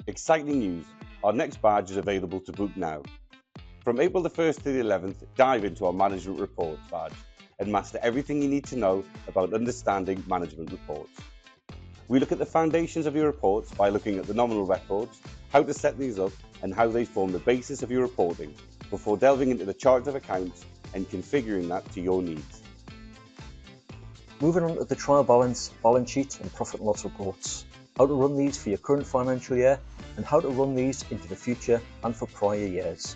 Exciting news! Our next badge is available to book now. From April the 1st to the 11th, dive into our Management Reports badge and master everything you need to know about understanding management reports. We look at the foundations of your reports by looking at the nominal records, how to set these up and how they form the basis of your reporting before delving into the chart of accounts and configuring that to your needs. Moving on to the trial balance, balance sheet and profit and loss reports. How to run these for your current financial year and how to run these into the future and for prior years.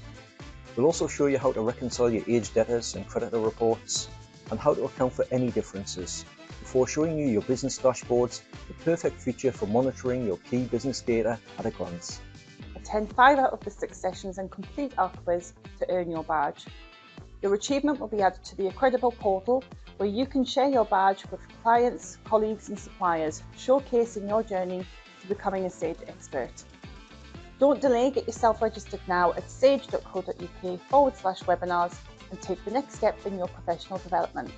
We'll also show you how to reconcile your aged debtors and creditor reports and how to account for any differences before showing you your business dashboards, the perfect feature for monitoring your key business data at a glance. Attend 5 out of the 6 sessions and complete our quiz to earn your badge. Your achievement will be added to the Accredible portal where you can share your badge with clients, colleagues and suppliers, showcasing your journey to becoming a Sage expert. Don't delay, get yourself registered now at sage.co.uk/webinars and take the next step in your professional development.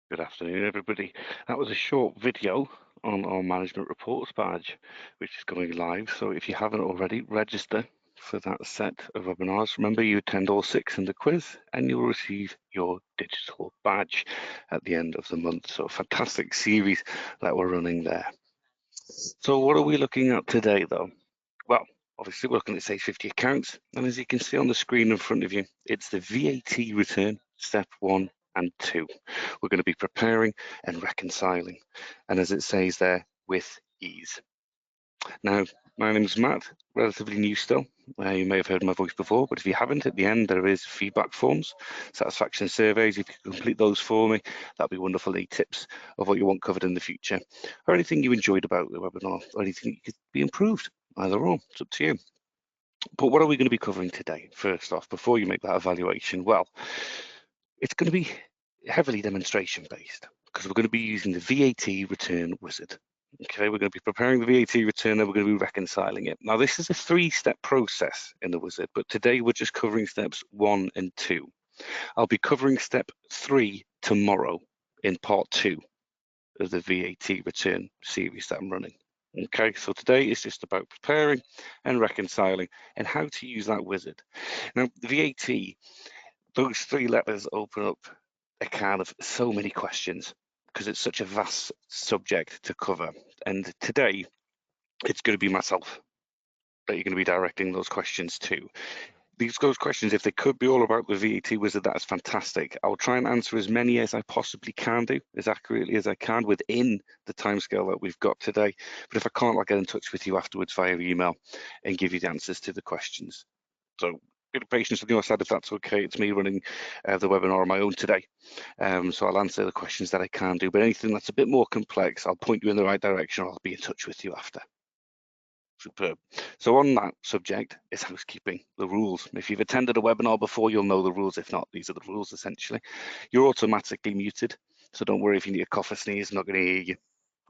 Good afternoon, everybody. That was a short video on our Management Reports badge, which is going live. So if you haven't already, register for that set of webinars. Remember, you attend all 6 in the quiz and you'll receive your digital badge at the end of the month. So a fantastic series that we're running there. So what are we looking at today, though? Well, obviously we're looking at Sage 50 accounts. And as you can see on the screen in front of you, it's the VAT return, step 1 and 2. We're going to be preparing and reconciling, and as it says there, with ease. Now, my name is Matt, relatively new still. You may have heard my voice before, but if you haven't, at the end there is feedback forms, satisfaction surveys. If you could complete those for me, that'd be wonderful. Any tips of what you want covered in the future, or anything you enjoyed about the webinar, or anything that could be improved, either or, it's up to you. But what are we going to be covering today? First off, before you make that evaluation, well, it's going to be heavily demonstration based because we're going to be using the VAT return wizard. Okay, we're going to be preparing the VAT return and we're going to be reconciling it. Now, this is a 3-step process in the wizard, but today we're just covering steps 1 and 2. I'll be covering step 3 tomorrow in part 2 of the VAT return series that I'm running. Okay, so today is just about preparing and reconciling and how to use that wizard. Now, the VAT, those 3 letters open up a can of so many questions because it's such a vast subject to cover. And today, it's going to be myself that you're going to be directing those questions to. Those questions, if they could be all about the VAT wizard, that is fantastic. I'll try and answer as many as I possibly can do, as accurately as I can within the timescale that we've got today. But if I can't, I'll get in touch with you afterwards via email and give you the answers to the questions. So bit of patience on your side if that's okay. It's me running the webinar on my own today. So I'll answer the questions that I can do, but anything that's a bit more complex, I'll point you in the right direction, or I'll be in touch with you after. Superb. So on that subject is housekeeping, the rules. If you've attended a webinar before, you'll know the rules. If not, these are the rules essentially. You're automatically muted, so don't worry if you need a cough or sneeze, I'm not going to hear you.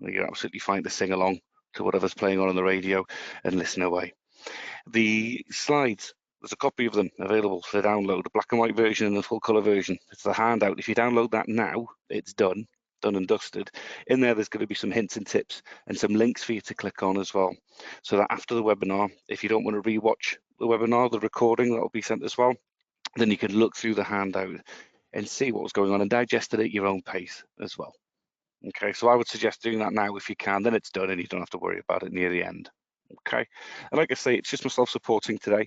You're absolutely fine to sing along to whatever's playing on the radio and listen away. The slides, there's a copy of them available for download, the black and white version and the full colour version. It's the handout. If you download that now, it's done and dusted. In there's going to be some hints and tips and some links for you to click on as well, so that after the webinar, if you don't want to rewatch the webinar, the recording that will be sent as well, then you can look through the handout and see what was going on and digest it at your own pace as well. Okay, so I would suggest doing that now if you can, then it's done and you don't have to worry about it near the end. Okay, and like I say, it's just myself supporting today.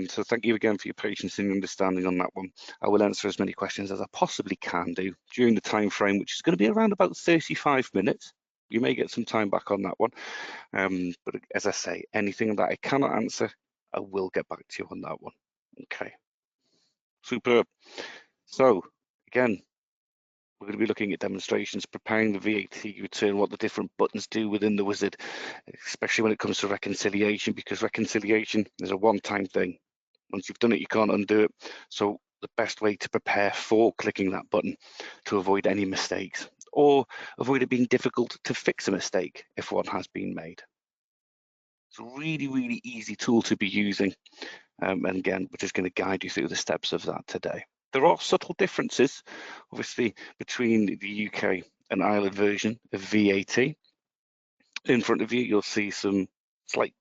So thank you again for your patience and understanding on that one. I will answer as many questions as I possibly can do during the time frame, which is going to be around about 35 minutes. You may get some time back on that one. But as I say, anything that I cannot answer, I will get back to you on that one. Okay, superb. So again, we're going to be looking at demonstrations, preparing the VAT return, what the different buttons do within the wizard, especially when it comes to reconciliation, because reconciliation is a one-time thing. Once you've done it, you can't undo it. So the best way to prepare for clicking that button to avoid any mistakes or avoid it being difficult to fix a mistake if one has been made. It's a really, really easy tool to be using. And again, we're just going to guide you through the steps of that today. There are subtle differences, obviously, between the UK and Ireland version of VAT. In front of you, you'll see some slight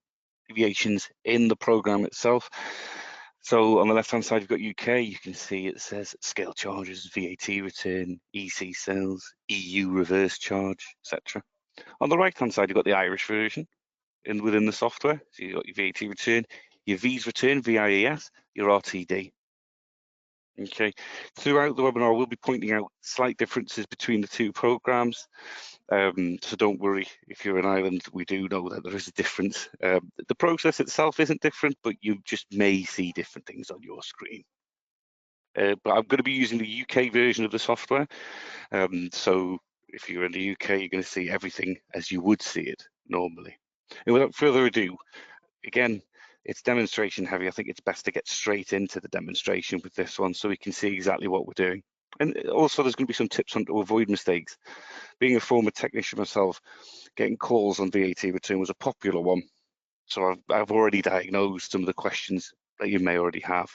deviations in the program itself. So on the left-hand side, you've got UK. You can see it says scale charges, VAT return, EC sales, EU reverse charge, etc. On the right-hand side, you've got the Irish version within the software. So you've got your VAT return, your VIS return, VIES, your RTD. Okay, throughout the webinar, we'll be pointing out slight differences between the two programs. So don't worry if you're in Ireland, we do know that there is a difference. The process itself isn't different, but you just may see different things on your screen. But I'm going to be using the UK version of the software. So if you're in the UK, you're going to see everything as you would see it normally. And without further ado, again, it's demonstration heavy. I think it's best to get straight into the demonstration with this one so we can see exactly what we're doing. And also there's going to be some tips on to avoid mistakes. Being a former technician myself, getting calls on VAT return was a popular one. So I've already diagnosed some of the questions that you may already have.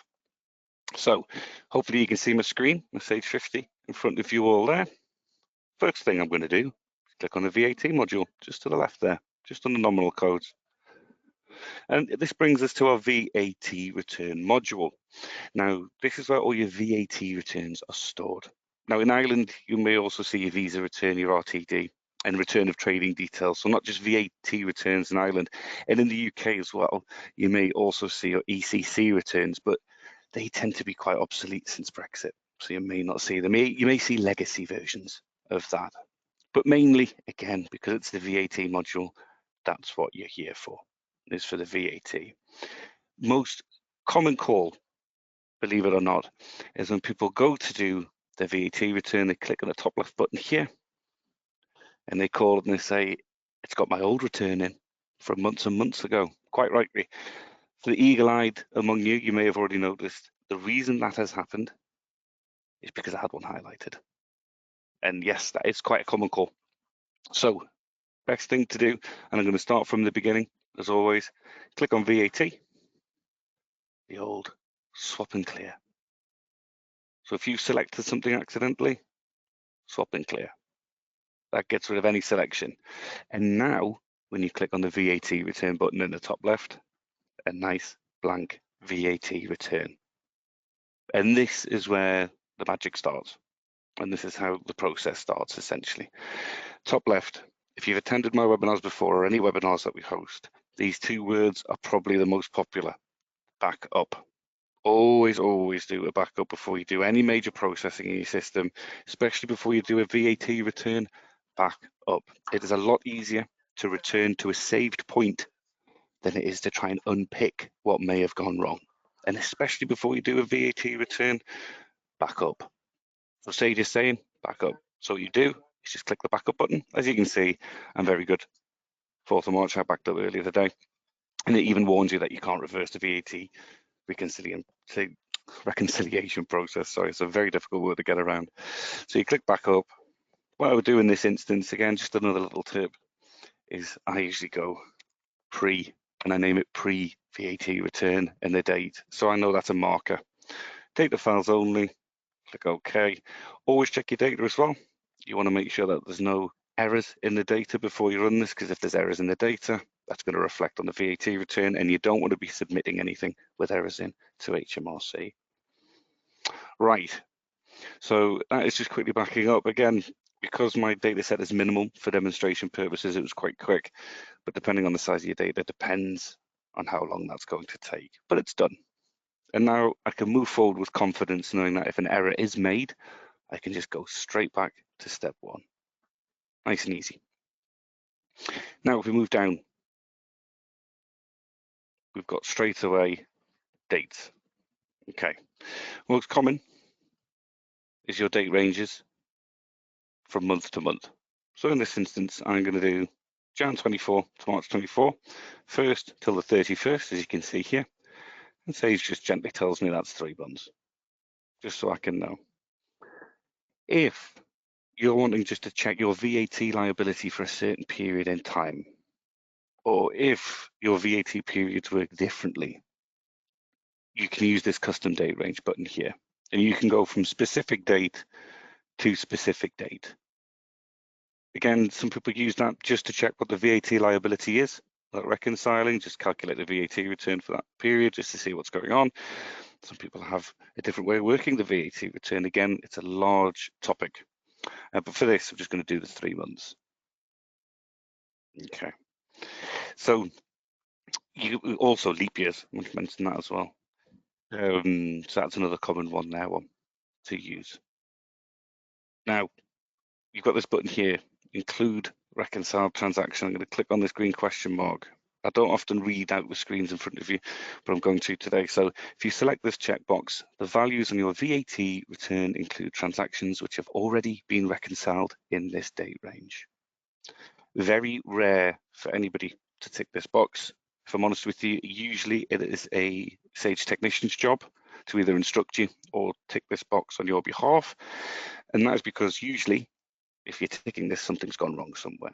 So hopefully you can see my screen, my Sage 50 in front of you all there. First thing I'm going to do, click on the VAT module just to the left there, just on the nominal codes. And this brings us to our VAT return module. Now, this is where all your VAT returns are stored. Now, in Ireland, you may also see your visa return, your RTD, and return of trading details. So not just VAT returns in Ireland, and in the UK as well, you may also see your ECC returns, but they tend to be quite obsolete since Brexit. So you may not see them. You may see legacy versions of that. But mainly, again, because it's the VAT module, that's what you're here for, is for the VAT. Most common call, believe it or not, is when people go to do their VAT return, they click on the top left button here, and they call and they say, it's got my old return in from months and months ago, quite rightly. For the eagle-eyed among you, you may have already noticed the reason that has happened is because I had one highlighted. And yes, that is quite a common call. So best thing to do, and I'm going to start from the beginning, as always, click on VAT, the old swap and clear. So if you selected something accidentally, swap and clear. That gets rid of any selection. And now, when you click on the VAT return button in the top left, a nice blank VAT return. And this is where the magic starts. And this is how the process starts, essentially. Top left, if you've attended my webinars before or any webinars that we host, these two words are probably the most popular. Back up. Always, always do a backup before you do any major processing in your system, especially before you do a VAT return. Back up. It is a lot easier to return to a saved point than it is to try and unpick what may have gone wrong. And especially before you do a VAT return, back up. So Sage is saying, back up. So what you do is just click the backup button. As you can see, I'm very good. 4th of March, I backed up earlier today. And it even warns you that you can't reverse the VAT reconciliation process. Sorry, it's a very difficult word to get around. So you click back up. What I would do in this instance, again, just another little tip, is I usually go pre, and I name it pre-VAT return and the date. So I know that's a marker. Data files only, click OK. Always check your data as well. You want to make sure that there's no errors in the data before you run this, because if there's errors in the data, that's going to reflect on the VAT return, and you don't want to be submitting anything with errors in to HMRC. Right, so that is just quickly backing up. Again, because my data set is minimal for demonstration purposes, it was quite quick, but depending on the size of your data, depends on how long that's going to take, but it's done. And now I can move forward with confidence, knowing that if an error is made, I can just go straight back to step one. Nice and easy. Now, if we move down, we've got straight away dates. Okay, most common is your date ranges from month to month. So in this instance, I'm going to do Jan 24 to March 24, 1st till the 31st, as you can see here. And Sage just gently tells me that's 3 months, just so I can know. If you're wanting just to check your VAT liability for a certain period in time, or if your VAT periods work differently, you can use this custom date range button here, and you can go from specific date to specific date. Again, some people use that just to check what the VAT liability is, like reconciling, just calculate the VAT return for that period just to see what's going on. Some people have a different way of working the VAT return. Again, it's a large topic. But for this, I'm just going to do the 3 months. Okay. So you also leap years, I want to mention that as well. So that's another common one now to use. Now, you've got this button here, include reconciled transaction. I'm going to click on this green question mark. I don't often read out the screens in front of you, but I'm going to today. So if you select this checkbox, the values on your VAT return include transactions which have already been reconciled in this date range. Very rare for anybody to tick this box. If I'm honest with you, usually it is a Sage technician's job to either instruct you or tick this box on your behalf. And that is because usually, if you're ticking this, something's gone wrong somewhere.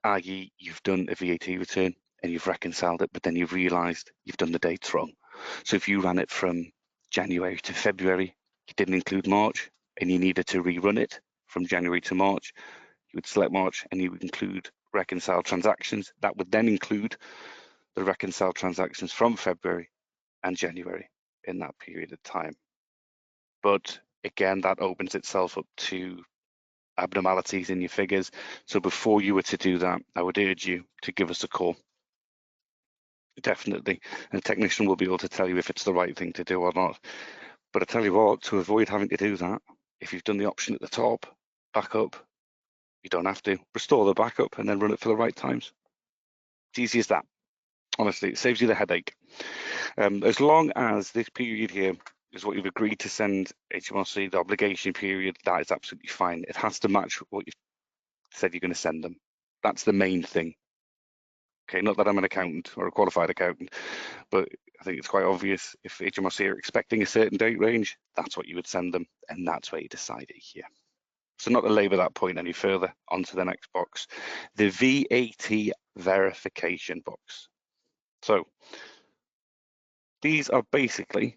I.e., you've done a VAT return and you've reconciled it, but then you've realised you've done the dates wrong. So if you ran it from January to February, you didn't include March, and you needed to rerun it from January to March, you would select March and you would include reconciled transactions. That would then include the reconciled transactions from February and January in that period of time. But again, that opens itself up to abnormalities in your figures. So before you were to do that, I would urge you to give us a call. Definitely. And a technician will be able to tell you if it's the right thing to do or not. But I tell you what, to avoid having to do that, if you've done the option at the top, backup, you don't have to. Restore the backup and then run it for the right times. It's easy as that. Honestly, it saves you the headache. As long as this period here is what you've agreed to send HMRC, the obligation period, that is absolutely fine. It has to match what you've said you're going to send them. That's the main thing. Okay, not that I'm an accountant or a qualified accountant, but I think it's quite obvious if HMRC are expecting a certain date range, that's what you would send them, and that's where you decide it here. So not to labour that point any further, on to the next box, the VAT verification box. So these are basically,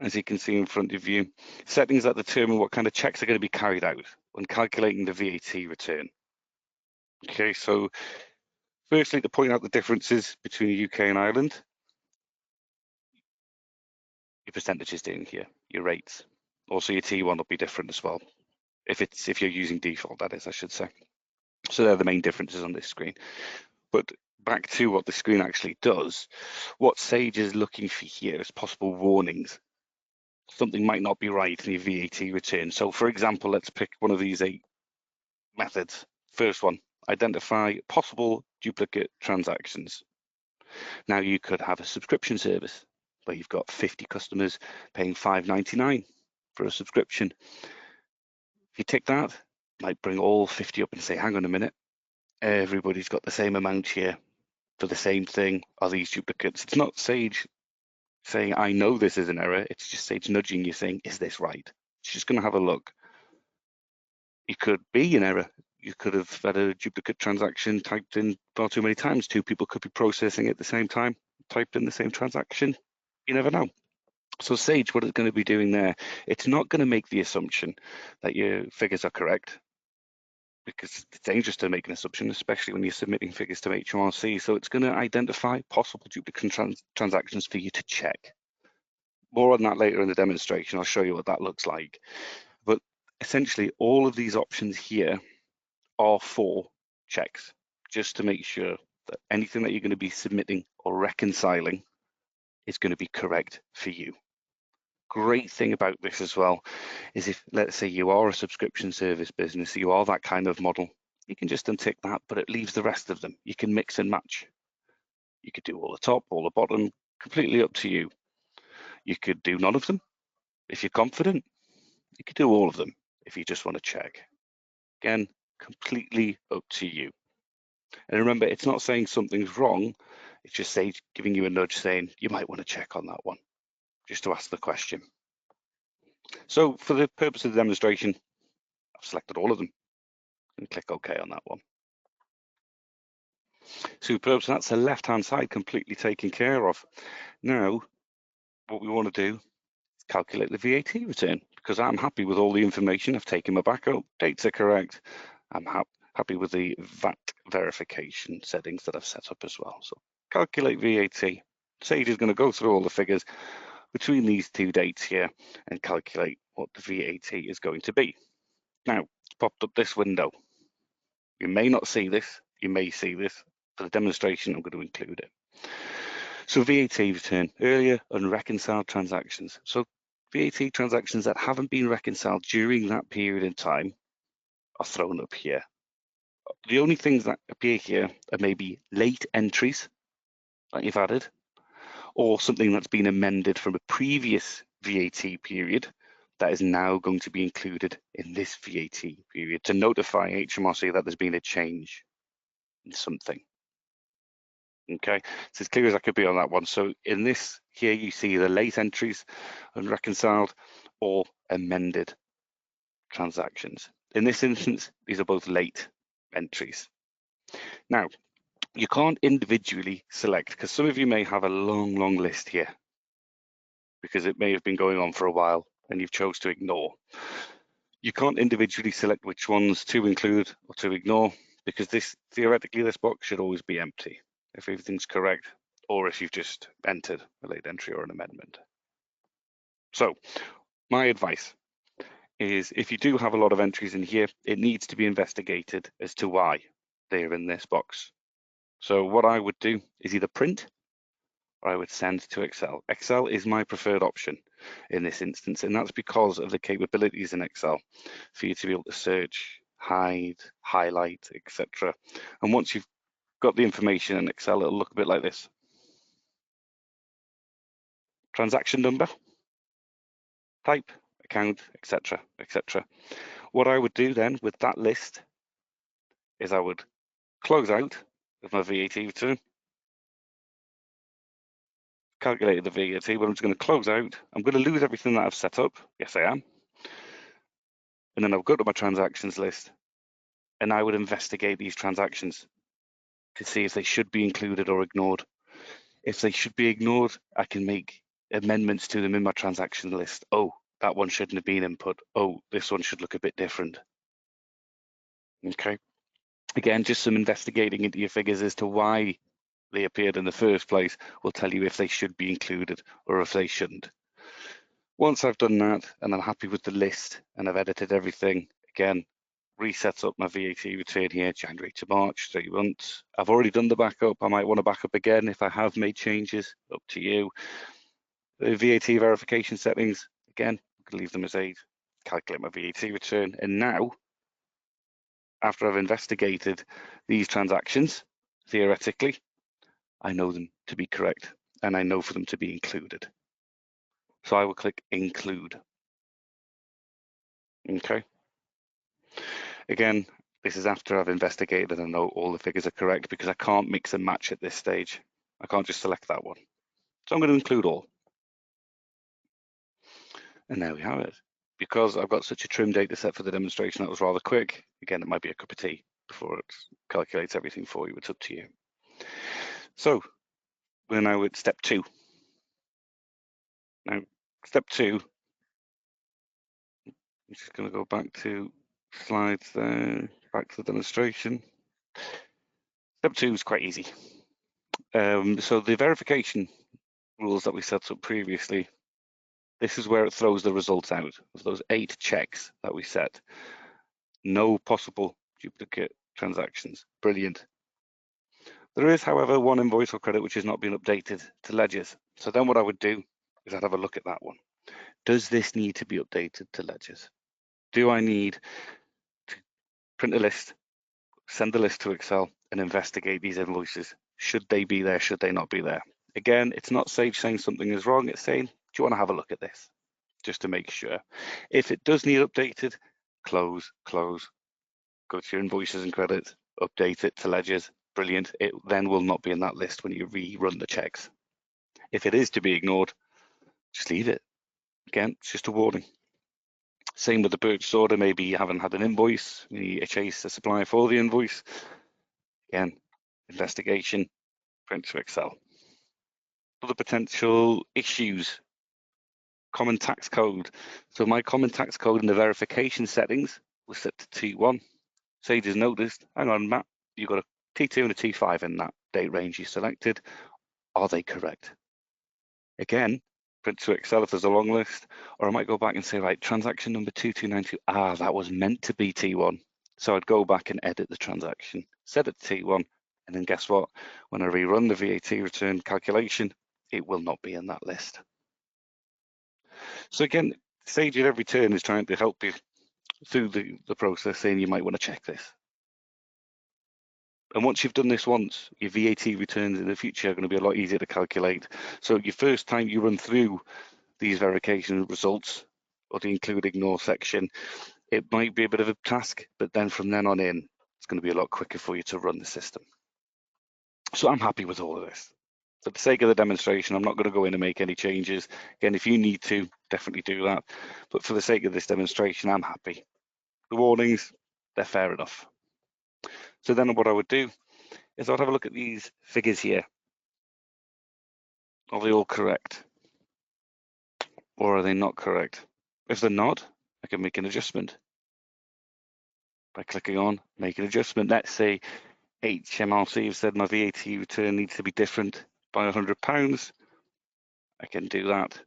as you can see in front of you, settings that determine what kind of checks are going to be carried out when calculating the VAT return. Okay, so firstly, to point out the differences between the UK and Ireland, your percentages down here, your rates. Also your T1 will be different as well. If you're using default, that is, I should say. So they're the main differences on this screen. But back to what the screen actually does, what Sage is looking for here is possible warnings. Something might not be right in your VAT return. So for example, let's pick one of these 8 methods. First one, identify possible duplicate transactions. Now you could have a subscription service where you've got 50 customers paying $5.99 for a subscription. If you tick that, it might bring all 50 up and say, hang on a minute, everybody's got the same amount here for the same thing. Are these duplicates? It's not Sage saying, I know this is an error. It's just Sage nudging you saying, is this right? It's just going to have a look. It could be an error. You could have had a duplicate transaction typed in far too many times. 2 people could be processing at the same time, typed in the same transaction. You never know. So Sage, what it's going to be doing there, it's not going to make the assumption that your figures are correct, because it's dangerous to make an assumption, especially when you're submitting figures to HMRC. So it's going to identify possible duplicate transactions for you to check. More on that later in the demonstration. I'll show you what that looks like. But essentially, all of these options here are for checks, just to make sure that anything that you're going to be submitting or reconciling is going to be correct for you. Great thing about this as well is if, let's say, you are a subscription service business, you are that kind of model, you can just untick that, but it leaves the rest of them. You can mix and match. You could do all the top, all the bottom, completely up to you. You could do none of them if you're confident. You could do all of them if you just want to check. Again, completely up to you. And remember, it's not saying something's wrong. It's just giving you a nudge saying you might want to check on that one, just to ask the question. So for the purpose of the demonstration, I've selected all of them and click OK on that one. Superb, so that's the left-hand side completely taken care of. Now, what we want to do is calculate the VAT return, because I'm happy with all the information. I've taken my backup, dates are correct. I'm happy with the VAT verification settings that I've set up as well. So calculate VAT. Sage is going to go through all the figures between these two dates here and calculate what the VAT is going to be. Now, it's popped up this window. You may not see this, you may see this. For the demonstration, I'm going to include it. So VAT return, earlier unreconciled transactions. So VAT transactions that haven't been reconciled during that period in time are thrown up here. The only things that appear here are maybe late entries that you've added, or something that's been amended from a previous VAT period that is now going to be included in this VAT period to notify HMRC that there's been a change in something. Okay, it's as clear as I could be on that one. So in this here, you see the late entries, unreconciled or amended transactions. In this instance, these are both late entries. Now, you can't individually select, because some of you may have a long list here, because it may have been going on for a while and you've chose to ignore. You can't individually select which ones to include or to ignore, because theoretically this box should always be empty if everything's correct, or if you've just entered a late entry or an amendment. So my advice is, if you do have a lot of entries in here, it needs to be investigated as to why they're in this box. So what I would do is either print or I would send to Excel. Excel is my preferred option in this instance, and that's because of the capabilities in Excel for you to be able to search, hide, highlight, etc. And once you've got the information in Excel, it'll look a bit like this. Transaction number, type, account, etc., etc. What I would do then with that list is I would close out with my VAT return, calculated the VAT, but I'm just going to close out. I'm going to lose everything that I've set up. Yes, I am. And then I'll go to my transactions list and I would investigate these transactions to see if they should be included or ignored. If they should be ignored, I can make amendments to them in my transaction list. Oh, that one shouldn't have been input. Oh, this one should look a bit different. Okay. Again, just some investigating into your figures as to why they appeared in the first place will tell you if they should be included or if they shouldn't. Once I've done that and I'm happy with the list and I've edited everything, again, reset up my VAT return here, January to March, 3 months. I've already done the backup. I might want to back up again if I have made changes, up to you. The VAT verification settings, again, I can leave them as 8, calculate my VAT return. And now, after I've investigated these transactions, theoretically, I know them to be correct and I know for them to be included. So I will click include. Okay. Again, this is after I've investigated and I know all the figures are correct, because I can't mix and match at this stage. I can't just select that one. So I'm going to include all. And there we have it. Because I've got such a trim data set for the demonstration that was rather quick, again, it might be a cup of tea before it calculates everything for you. It's up to you. So we're now at step 2. Now, step 2, I'm just going to go back to slides there, back to the demonstration. Step 2 is quite easy. So the verification rules that we set up previously, this is where it throws the results out of those 8 checks that we set. No possible duplicate transactions. Brilliant. There is, however, one invoice or credit which has not been updated to ledgers. So then what I would do is I'd have a look at that one. Does this need to be updated to ledgers? Do I need to print a list, send the list to Excel and investigate these invoices? Should they be there? Should they not be there? Again, it's not Sage saying something is wrong. It's saying, do you want to have a look at this? Just to make sure. If it does need updated, close, go to your invoices and credits, update it to ledgers. Brilliant. It then will not be in that list when you rerun the checks. If it is to be ignored, just leave it. Again, it's just a warning. Same with the purchase order. Maybe you haven't had an invoice, you chase the supplier for the invoice. Again, investigation, print to Excel. Other potential issues, common tax code. So my common tax code in the verification settings was set to T1. Sage has noticed, hang on, Matt, you've got a T2 and a T5 in that date range you selected. Are they correct? Again, print to Excel if there's a long list, or I might go back and say, right, transaction number 2292, that was meant to be T1. So I'd go back and edit the transaction, set it to T1, and then guess what? When I rerun the VAT return calculation, it will not be in that list. So again, Sage at every turn is trying to help you through the process, saying you might want to check this. And once you've done this once, your VAT returns in the future are going to be a lot easier to calculate. So your first time you run through these verification results or the include ignore section, it might be a bit of a task, but then from then on in, it's going to be a lot quicker for you to run the system. So I'm happy with all of this. For the sake of the demonstration, I'm not going to go in and make any changes. Again, if you need to, definitely do that. But for the sake of this demonstration, I'm happy. The warnings, they're fair enough. So then what I would do is I'd have a look at these figures here. Are they all correct? Or are they not correct? If they're not, I can make an adjustment by clicking on make an adjustment. Let's say HMRC have said my VAT return needs to be different by £100. I can do that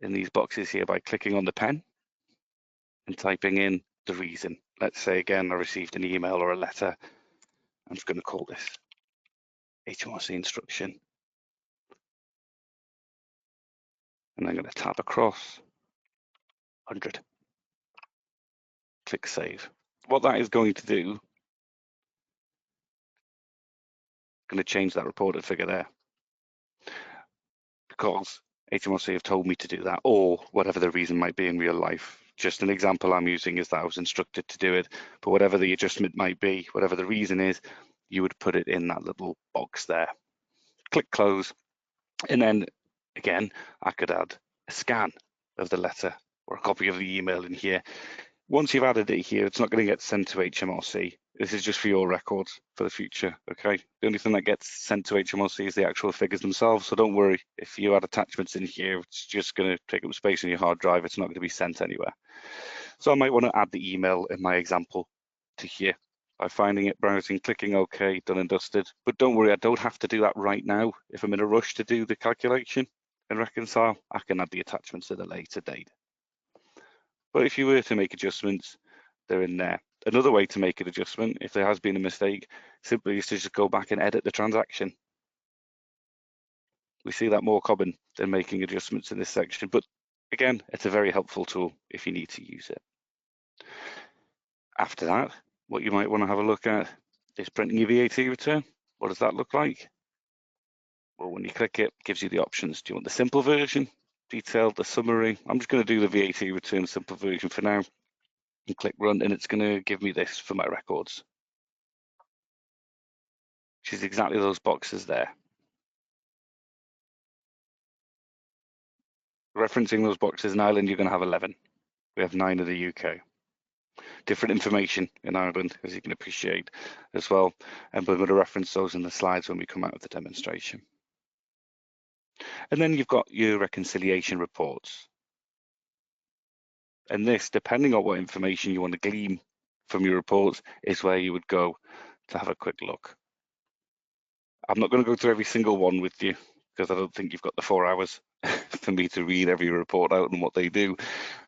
in these boxes here by clicking on the pen and typing in the reason. Let's say again, I received an email or a letter. I'm just going to call this HMRC instruction. And I'm going to tab across 100. Click save. What that is going to do, going to change that reported figure there because HMRC have told me to do that, or whatever the reason might be in real life. Just an example I'm using is that I was instructed to do it, but whatever the adjustment might be, whatever the reason is, you would put it in that little box there. Click close, and then again, I could add a scan of the letter or a copy of the email in here. Once you've added it here, it's not going to get sent to HMRC. This is just for your records for the future, okay? The only thing that gets sent to HMRC is the actual figures themselves, so don't worry. If you add attachments in here, it's just going to take up space on your hard drive. It's not going to be sent anywhere. So I might want to add the email in my example to here by finding it, browsing, clicking OK, done and dusted. But don't worry, I don't have to do that right now. If I'm in a rush to do the calculation and reconcile, I can add the attachments at a later date. But if you were to make adjustments, they're in there. Another way to make an adjustment, if there has been a mistake, simply is to just go back and edit the transaction. We see that more common than making adjustments in this section, but again, it's a very helpful tool if you need to use it. After that, what you might want to have a look at is printing your VAT return. What does that look like? Well, when you click it, it gives you the options. Do you want the simple version, detailed, the summary? I'm just going to do the VAT return simple version for now. And click run, and it's going to give me this for my records, which is exactly those boxes there. Referencing those boxes in Ireland, you're going to have 11. We have 9 in the UK. Different information in Ireland, as you can appreciate as well. And we're going to reference those in the slides when we come out of the demonstration. And then you've got your reconciliation reports. And this, depending on what information you want to glean from your reports, is where you would go to have a quick look. I'm not going to go through every single one with you because I don't think you've got the 4 hours for me to read every report out and what they do.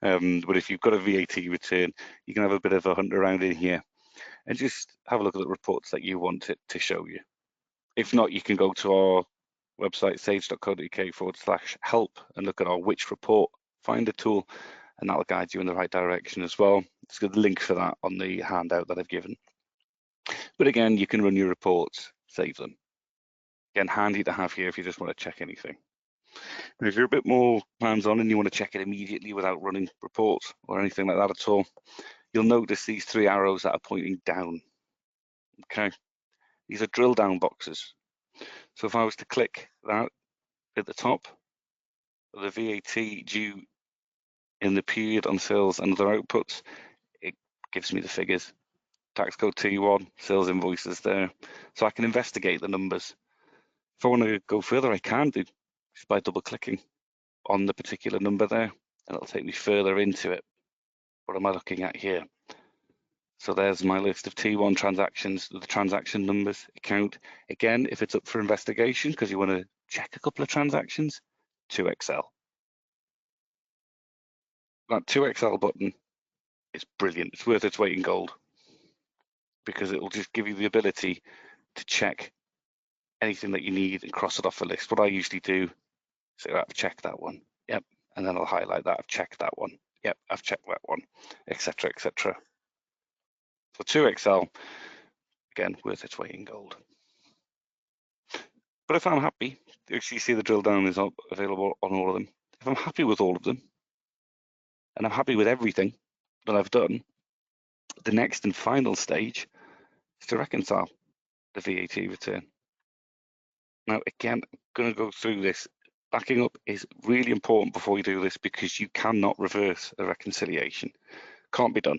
But if you've got a VAT return, you can have a bit of a hunt around in here and just have a look at the reports that you want it to show you. If not, you can go to our website, sage.co.uk/help, and look at our which report finder tool, and that'll guide you in the right direction as well. There's got the link for that on the handout that I've given. But again, you can run your reports, save them. Again, handy to have here if you just want to check anything. And if you're a bit more hands-on and you want to check it immediately without running reports or anything like that at all, you'll notice these 3 arrows that are pointing down. Okay, these are drill down boxes. So if I was to click that at the top, the VAT due in the period on sales and other outputs, it gives me the figures. tax code T1, sales invoices there. So I can investigate the numbers. If I want to go further, I can do just by double clicking on the particular number there, and it'll take me further into it. What am I looking at here? So there's my list of T1 transactions, the transaction numbers, account. Again, if it's up for investigation, because you want to check a couple of transactions, to Excel. That to Excel button is brilliant. It's worth its weight in gold, because it will just give you the ability to check anything that you need and cross it off a list. What I usually do is say, I've checked that one. Yep. And then I'll highlight that. I've checked that one. Yep. I've checked that one, etc., etc. So to Excel, again, worth its weight in gold. But if I'm happy, you actually see the drill down is available on all of them. If I'm happy with all of them, and I'm happy with everything that I've done, the next and final stage is to reconcile the VAT return. Now, again, I'm going to go through this. Backing up is really important before you do this, because you cannot reverse a reconciliation. Can't be done.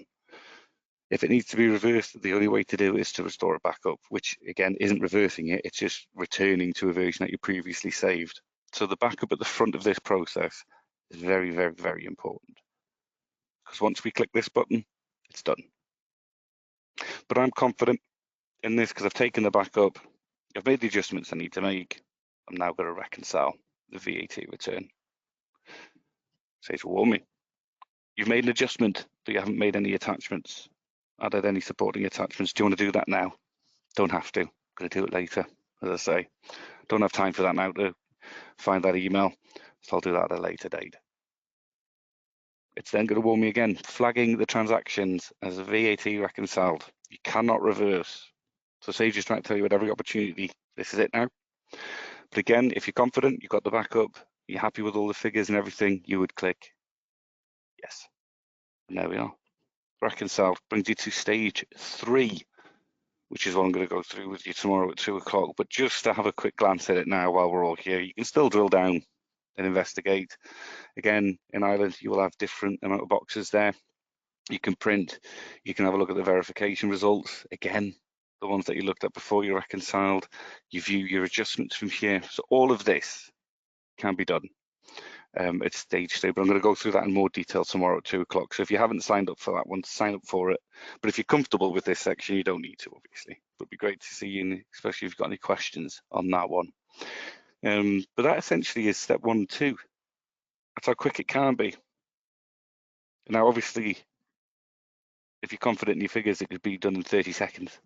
If it needs to be reversed, the only way to do it is to restore it back up, which again isn't reversing it, it's just returning to a version that you previously saved. So the backup at the front of this process is very, very, very important, because once we click this button, it's done. But I'm confident in this because I've taken the backup, I've made the adjustments I need to make. I'm now going to reconcile the VAT return. Says, warn me, you've made an adjustment, but you haven't made any attachments, added any supporting attachments. Do you want to do that now? Don't have to. I'm going to do it later. As I say, don't have time for that now to find that email, so I'll do that at a later date. It's then going to warn me again, flagging the transactions as a VAT reconciled. You cannot reverse. So Sage is trying to tell you at every opportunity, this is it now. But again, if you're confident, you've got the backup, you're happy with all the figures and everything, you would click yes. And there we are. Reconciled brings you to stage 3, which is what I'm going to go through with you tomorrow at 2 o'clock. But just to have a quick glance at it now while we're all here, you can still drill down and investigate. Again, in Ireland, you will have different amount of boxes there. You can print, you can have a look at the verification results. Again, the ones that you looked at before you reconciled. You view your adjustments from here. So all of this can be done at stage 3, but I'm going to go through that in more detail tomorrow at 2 o'clock. So if you haven't signed up for that one, sign up for it. But if you're comfortable with this section, you don't need to, obviously. But it'd be great to see you, especially if you've got any questions on that one. But that essentially is step 1 and 2. That's how quick it can be. Now, obviously, if you're confident in your figures, it could be done in 30 seconds.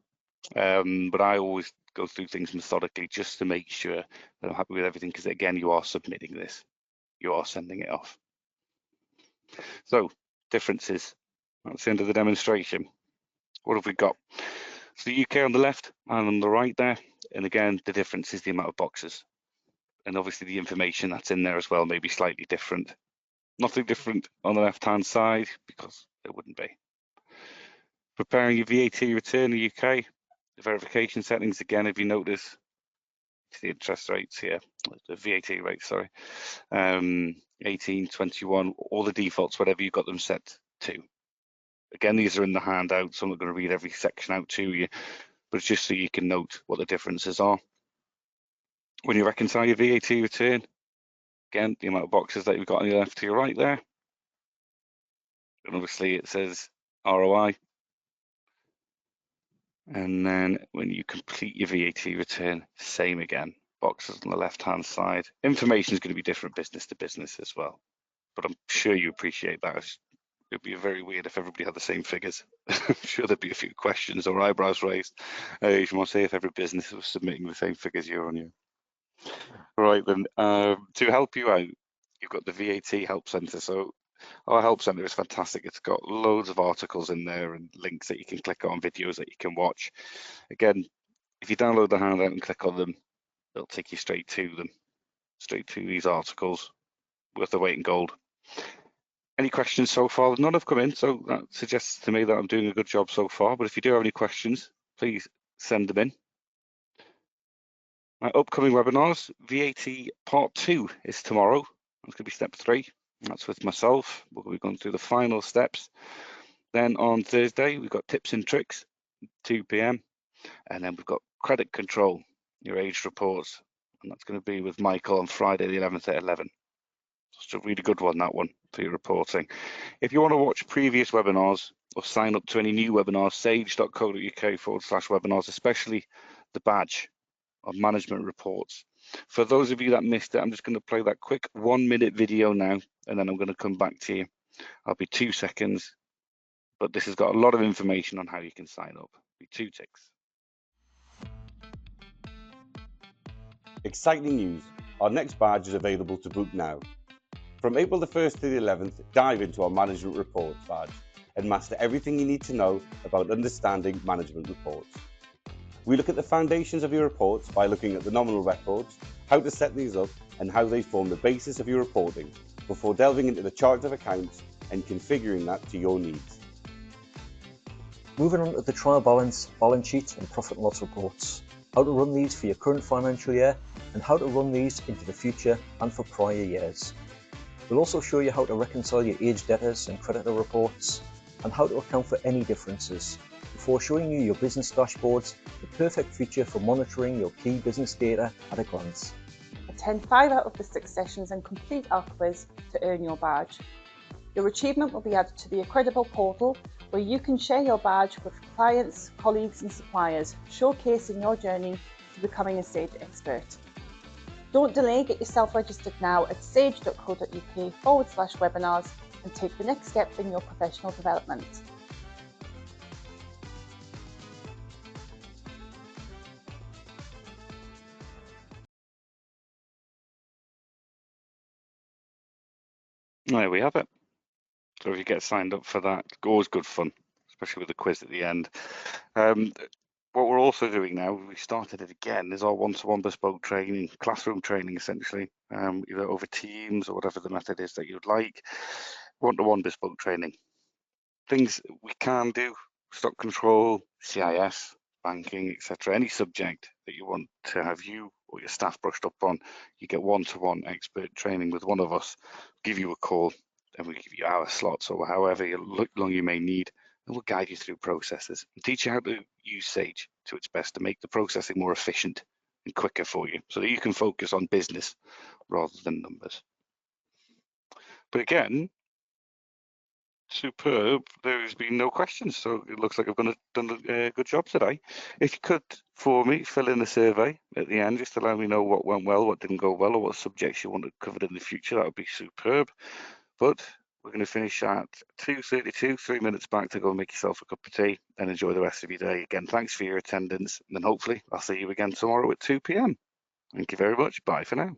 But I always go through things methodically just to make sure that I'm happy with everything, because again, you are submitting this. You are sending it off. So, differences. That's the end of the demonstration. What have we got? So the UK on the left and on the right there. And again, the difference is the amount of boxes. And obviously the information that's in there as well may be slightly different. Nothing different on the left-hand side, because it wouldn't be. Preparing your VAT return in the UK. The verification settings, again, if you notice, the interest rates here, the VAT rates, sorry, 18, 21, all the defaults, whatever you've got them set to. Again, these are in the handout, so I'm not going to read every section out to you, but it's just so you can note what the differences are. When you reconcile your VAT return, again, the amount of boxes that you've got on your left to your right there. And obviously it says ROI. And then when you complete your VAT return, same again, boxes on the left-hand side. Information is going to be different business to business as well, but I'm sure you appreciate that. It'd be very weird if everybody had the same figures. I'm sure there'd be a few questions or eyebrows raised. You might say if every business was submitting the same figures year on year. Right then, to help you out, you've got the VAT Help Centre. So our Help Centre is fantastic. It's got loads of articles in there and links that you can click on, videos that you can watch. Again, if you download the handout and click on them, it'll take you straight to them, straight to these articles, worth the weight in gold. Any questions so far? None have come in, so that suggests to me that I'm doing a good job so far. But if you do have any questions, please send them in. My upcoming webinars, VAT Part 2 is tomorrow. That's going to be step 3. That's with myself. We'll be going through the final steps. Then on Thursday, we've got tips and tricks 2 p.m. And then we've got credit control, your age reports, and that's going to be with Michael on Friday the 11th at 11. It's a really good one, that one, for your reporting. If you want to watch previous webinars or sign up to any new webinars, sage.co.uk/webinars, especially the badge of management reports. For those of you that missed it, I'm just going to play that quick 1-minute video now, and then I'm going to come back to you. I'll be 2 seconds, but this has got a lot of information on how you can sign up. Be 2 ticks. Exciting news! Our next badge is available to book now. From April the 1st to the 11th, dive into our management reports badge and master everything you need to know about understanding management reports. We look at the foundations of your reports by looking at the nominal records, how to set these up and how they form the basis of your reporting before delving into the chart of accounts and configuring that to your needs. Moving on to the trial balance, balance sheet and profit and loss reports, how to run these for your current financial year and how to run these into the future and for prior years. We'll also show you how to reconcile your aged debtors and creditor reports and how to account for any differences before showing you your business dashboards, the perfect feature for monitoring your key business data at a glance. Attend 5 out of the 6 sessions and complete our quiz to earn your badge. Your achievement will be added to the Accredible portal where you can share your badge with clients, colleagues and suppliers, showcasing your journey to becoming a Sage expert. Don't delay, get yourself registered now at sage.co.uk/webinars and take the next step in your professional development. There we have it. So if you get signed up for that, always good fun, especially with the quiz at the end. What we're also doing now, we started it again, is our one-to-one bespoke training, classroom training essentially, either over Teams or whatever the method is that you'd like. One-to-one bespoke training. Things we can do, stock control, CIS, banking, etc. Any subject that you want to have you or your staff brushed up on, you get one-to-one expert training with one of us, give you a call, and we give you hour slots or however long you may need, and we'll guide you through processes and teach you how to use Sage to its best to make the processing more efficient and quicker for you so that you can focus on business rather than numbers. But again, superb. There's been no questions, so it looks like I've done a good job today. If you could, for me, fill in a survey at the end, just to let me know what went well, what didn't go well, or what subjects you want covered in the future, that would be superb. But we're going to finish at 2:32, 3 minutes back to go and make yourself a cup of tea and enjoy the rest of your day. Again, thanks for your attendance, and then hopefully I'll see you again tomorrow at 2 p.m. Thank you very much. Bye for now.